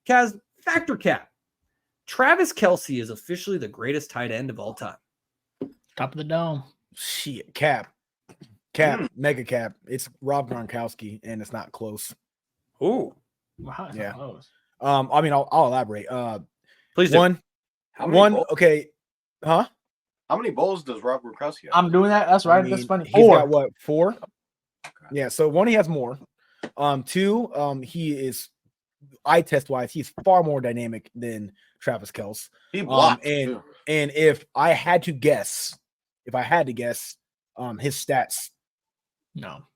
Kaz, factor cap. Travis Kelce is officially the greatest tight end of all time. Top of the dome. Shit, cap, mega cap. It's Rob Gronkowski, and it's not close. Ooh. Wow, it's Yeah. not close. I mean, I'll elaborate. Please do. Bowls? Okay, huh? How many bowls does Rob Gronkowski have? I'm doing that. That's right. I mean, That's funny. He's 4. got what, 4? Okay. Yeah. So 1, he has more. 2, he is eye test wise, he's far more dynamic than Travis Kelce. He blocked and too. if I had to guess, his stats, No.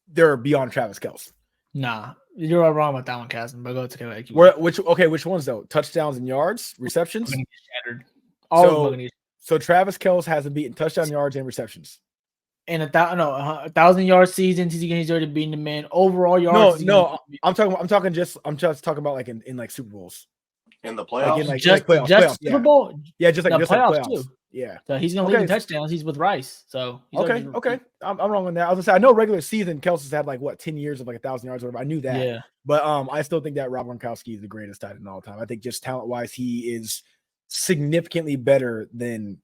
they're beyond Travis Kelce. Nah. You're wrong with that one, Caston, but go to like Which ones though? Touchdowns and yards, receptions? standard. All of them. So Travis Kelce hasn't beaten touchdown yards and receptions. In 1,000-yard seasons, he's already beaten the man. Overall yards. No, I'm talking just talking about like in like Super Bowls. In the playoffs. Like playoffs. Yeah. Super Bowl. Yeah, just like playoffs playoffs too. Yeah. So he's gonna lead in touchdowns. He's with Rice. So Okay. I'm wrong on that. I was gonna say I know regular season Kelce's had like 10 years of like 1,000 yards or whatever. I knew that. Yeah. But I still think that Rob Gronkowski is the greatest tight end of all time. I think just talent wise, he is significantly better than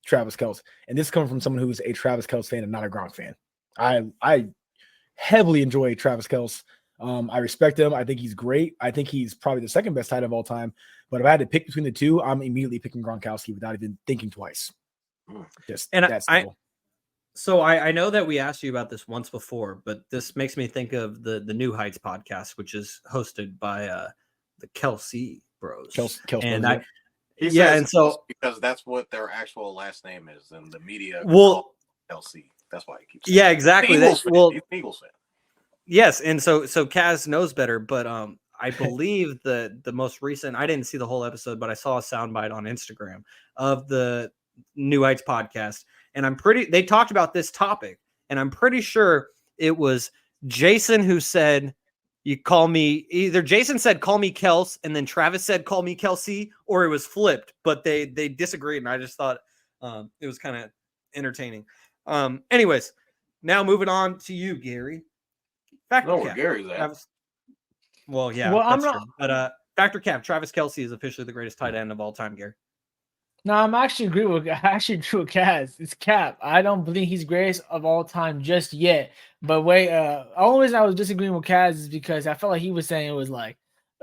Travis Kelce. And this is coming from someone who's a Travis Kelce fan and not a Gronk fan. I heavily enjoy Travis Kelce. I respect him. I think he's great. I think he's probably the second best tight end of all time. But if I had to pick between the two, I'm immediately picking Gronkowski without even thinking twice. So I know that we asked you about this once before, but this makes me think of the New Heights podcast, which is hosted by the Kelce Bros. Kelce and Bros, and so because that's what their actual last name is, and the media Kelce. That's why he keeps. Yeah, exactly. He's an Eagles fan. Yes, and so Kaz knows better, but I believe the most recent, I didn't see the whole episode, but I saw a soundbite on Instagram of the New Heights podcast, and they talked about this topic, and I'm pretty sure it was Jason who said, Jason said, call me Kelce, and then Travis said, call me Kelce, or it was flipped, but they disagreed, and I just thought it was kind of entertaining. Anyways, now moving on to you, Gary. Factor cap. Gary's at. Well, yeah, that's true. But factor cap, Travis Kelce is officially the greatest tight end of all time, Gary. No, I actually agree with Kaz. It's Cap. I don't believe he's greatest of all time just yet. But wait, only reason I was disagreeing with Kaz is because I felt like he was saying it was like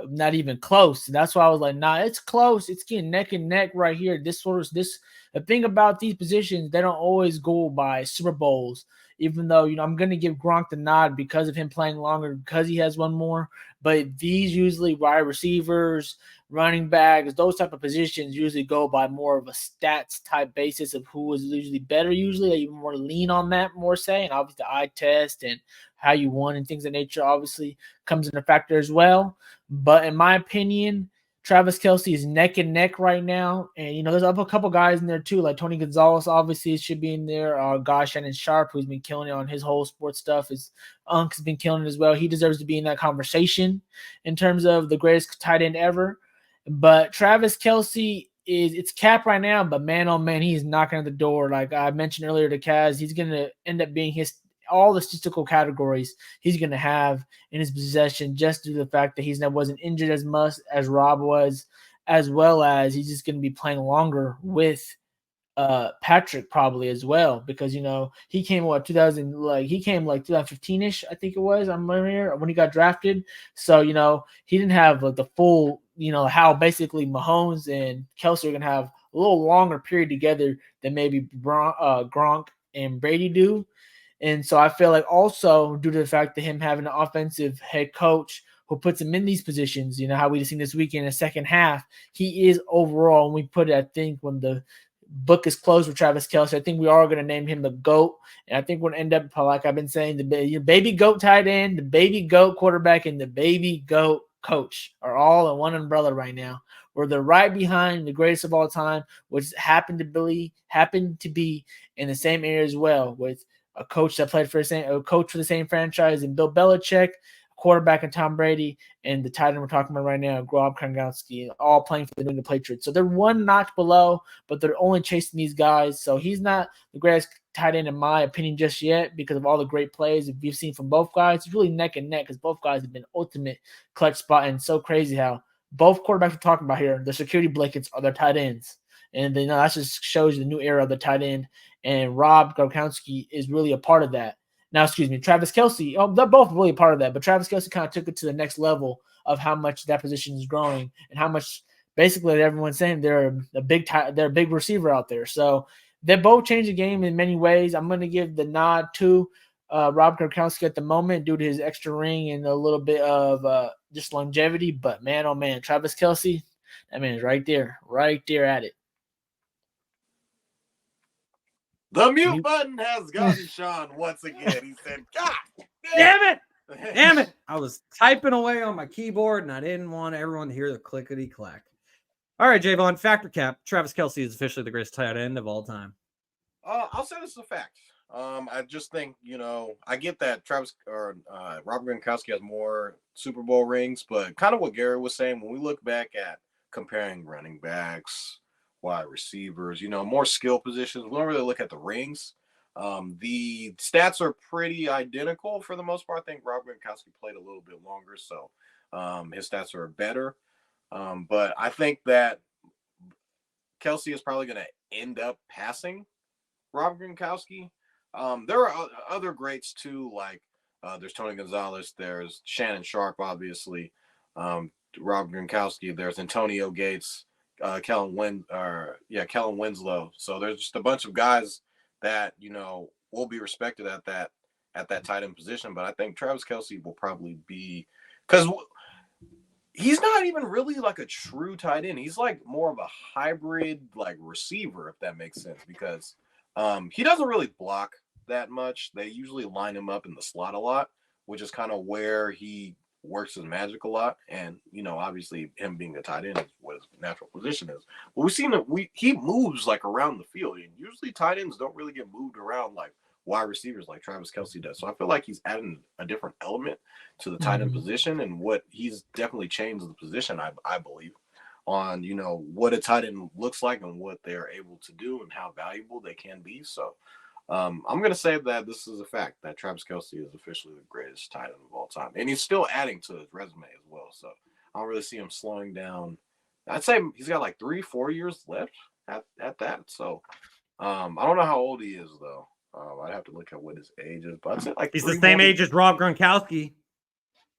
not even close. And that's why I was like, nah, it's close. It's getting neck and neck right here. The thing about these positions, they don't always go by Super Bowls. Even though, I'm going to give Gronk the nod because of him playing longer, because he has one more. But these usually wide receivers, running backs, those type of positions usually go by more of a stats type basis of who is usually better. Usually, they even more lean on that more, and obviously the eye test and how you won and things of nature obviously comes into factor as well. But in my opinion, Travis Kelce is neck and neck right now. And, there's a couple guys in there too, like Tony Gonzalez obviously should be in there. Shannon Sharp, who's been killing it on his whole sports stuff. His Unc's been killing it as well. He deserves to be in that conversation in terms of the greatest tight end ever. But Travis Kelce it's Cap right now, but man, oh man, he's knocking at the door. Like I mentioned earlier to Kaz, he's going to end up being all the statistical categories he's going to have in his possession just due to the fact that he wasn't injured as much as Rob was, as well as he's just going to be playing longer with Patrick probably as well, because he came 2015ish, I think it was. I'm here when he got drafted, so he didn't have the full how basically Mahomes and Kelce are gonna have a little longer period together than maybe Gronk and Brady do. And so I feel like also due to the fact that him having an offensive head coach who puts him in these positions, how we just seen this weekend in the second half, he is overall, and we put it, I think, when the book is closed with Travis Kelce, I think we are going to name him the GOAT. And I think we're going to end up, like I've been saying, the baby GOAT tight end, the baby GOAT quarterback, and the baby GOAT coach are all in one umbrella right now, where they're right behind the greatest of all time, which happened to be in the same area as well, with a coach that played for the same franchise and Bill Belichick, quarterback and Tom Brady, and the tight end we're talking about right now, Rob Gronkowski, all playing for the New England Patriots. So they're one notch below, but they're only chasing these guys. So he's not the greatest tight end in my opinion just yet because of all the great plays that we've seen from both guys. It's really neck and neck because both guys have been ultimate clutch spot, and so crazy how both quarterbacks we're talking about here, the security blankets are their tight ends. And then that just shows you the new era of the tight end. And Rob Gronkowski is really a part of that. Now, excuse me, Travis Kelce, they're both really a part of that, but Travis Kelce kind of took it to the next level of how much that position is growing and how much basically everyone's saying they're a big receiver out there. So they both change the game in many ways. I'm going to give the nod to Rob Gronkowski at the moment due to his extra ring and a little bit of just longevity. But man, oh man, Travis Kelce, that man is right there at it. The mute button has gotten Shaun once again. He said, God damn it. I was typing away on my keyboard, and I didn't want everyone to hear the clickety-clack. All right, Jaevon, factor cap. Travis Kelce is officially the greatest tight end of all time. I'll say this is a fact. I just think, I get that Rob Gronkowski has more Super Bowl rings, but kind of what Garry was saying, when we look back at comparing running backs, wide receivers, more skill positions, we don't really look at the rings. The stats are pretty identical for the most part. I think Rob Gronkowski played a little bit longer, so his stats are better. But I think that Kelce is probably going to end up passing Rob Gronkowski. There are other greats too, like there's Tony Gonzalez, there's Shannon Sharp, obviously, Rob Gronkowski, there's Antonio Gates, Kellen Winslow. So there's just a bunch of guys that will be respected at that tight end position. But I think Travis Kelce will probably be, because he's not even really like a true tight end. He's like more of a hybrid like receiver, if that makes sense, because he doesn't really block that much. They usually line him up in the slot a lot, which is kind of where he works his magic a lot. And obviously him being a tight end is what his natural position is. But we've seen that he moves like around the field, and usually tight ends don't really get moved around like wide receivers like Travis Kelce does. So I feel like he's adding a different element to the tight end position, and what he's definitely changed the position, I believe, on what a tight end looks like and what they're able to do and how valuable they can be. So I'm going to say that this is a fact that Travis Kelce is officially the greatest tight end of all time. And he's still adding to his resume as well. So I don't really see him slowing down. I'd say he's got like 3-4 years left at that. So I don't know how old he is, though. I'd have to look at what his age is. But I'd say like he's the same age as Rob Gronkowski.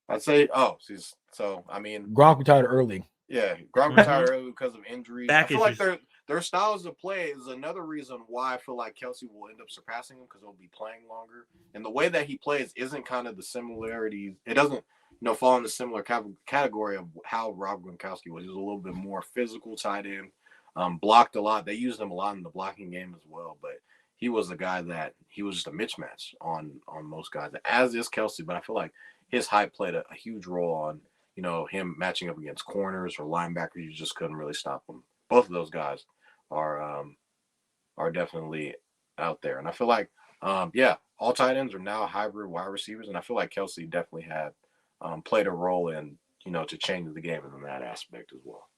I'd say, Gronk retired early. Yeah, Gronk retired early because of injuries. Back I feel issues. like their styles of play is another reason why I feel like Kelce will end up surpassing him, because he'll be playing longer. And the way that he plays isn't kind of the similarities. It doesn't, fall in the similar category of how Rob Gronkowski was. He was a little bit more physical tight end, blocked a lot. They used him a lot in the blocking game as well. But he was a guy that he was just a mismatch on most guys, as is Kelce. But I feel like his height played a huge role on him matching up against corners or linebackers. You just couldn't really stop him. Both of those guys are definitely out there. And I feel like, all tight ends are now hybrid wide receivers. And I feel like Kelce definitely had played a role in, to change the game in that aspect as well.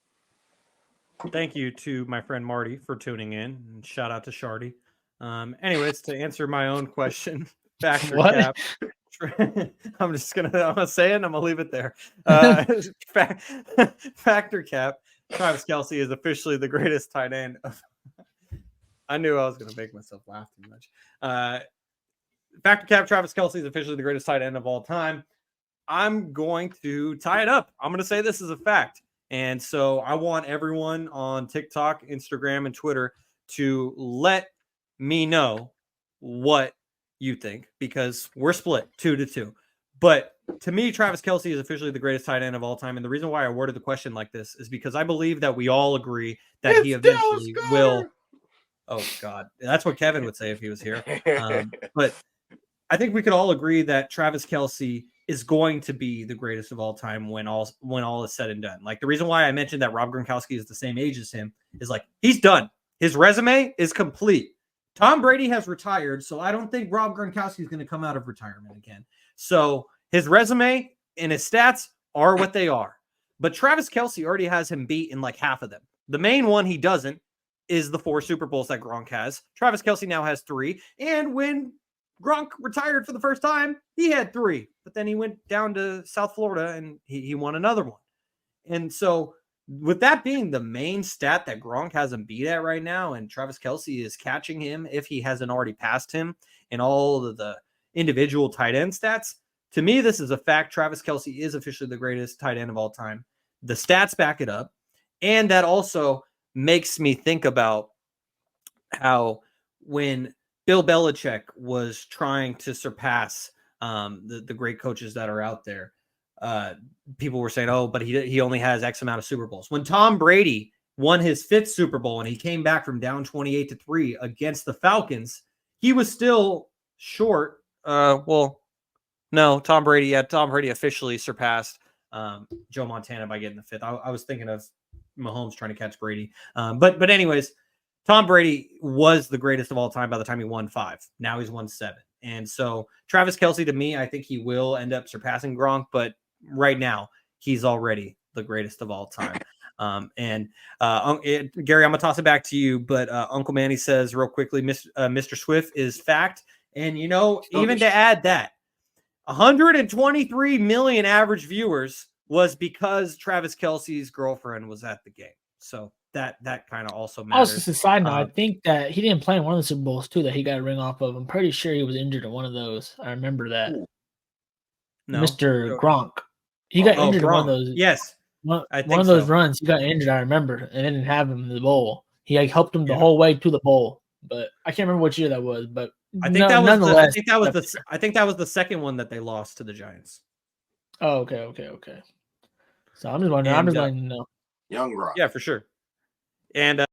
Thank you to my friend Marty for tuning in. And shout out to Shardy. Anyways, to answer my own question, factor cap. I'm gonna say it and I'm gonna leave it there. Factor cap. Travis Kelce is officially the greatest tight end. I knew I was gonna make myself laugh too much. Factor cap. Travis Kelce is officially the greatest tight end of all time. I'm going to tie it up. I'm gonna say this is a fact, and so I want everyone on TikTok, Instagram, and Twitter to let me know what you think, because we're split 2-2. But to me, Travis Kelce is officially the greatest tight end of all time. And the reason why I worded the question like this is because I believe that we all agree that he eventually will. Oh, God. That's what Kevin would say if he was here. But I think we could all agree that Travis Kelce is going to be the greatest of all time when all is said and done. Like, the reason why I mentioned that Rob Gronkowski is the same age as him is like, he's done. His resume is complete. Tom Brady has retired, so I don't think Rob Gronkowski is going to come out of retirement again. So his resume and his stats are what they are. But Travis Kelce already has him beat in like half of them. The main one he doesn't, is the 4 Super Bowls that Gronk has. Travis Kelce now has 3. And when Gronk retired for the first time, he had 3. But then he went down to South Florida and he won another one. And so with that being the main stat that Gronk has him beat at right now, and Travis Kelce is catching him if he hasn't already passed him in all of the individual tight end stats, to me, this is a fact. Travis Kelce is officially the greatest tight end of all time. The stats back it up. And that also makes me think about how when Bill Belichick was trying to surpass the great coaches that are out there, people were saying, oh, but he only has X amount of Super Bowls. When Tom Brady won his 5th Super Bowl and he came back from down 28-3 against the Falcons, he was still short. No, Tom Brady officially surpassed Joe Montana by getting the 5th. I was thinking of Mahomes trying to catch Brady. But anyways, Tom Brady was the greatest of all time by the time he won 5. Now he's won 7. And so Travis Kelce, to me, I think he will end up surpassing Gronk, but right now he's already the greatest of all time. Gary, I'm gonna toss it back to you, but Uncle Manny says real quickly, Mr. Swift is fact. And even to add that 123 million average viewers was because Travis Kelce's girlfriend was at the game. So that kind of also matters. Also, just a side note, I think that he didn't play in one of the Super Bowls too that he got a ring off of. I'm pretty sure he was injured in one of those. I remember that. No. Mr. Gronk. He got injured in one of those. Yes. One of those runs, he got injured, I remember, and they didn't have him in the bowl. He helped him the whole way to the bowl. But I can't remember what year that was, but I think that was the second one that they lost to the Giants. Oh, okay. So I'm just wondering. I'm just letting you know. Young Gronk. Yeah, for sure. And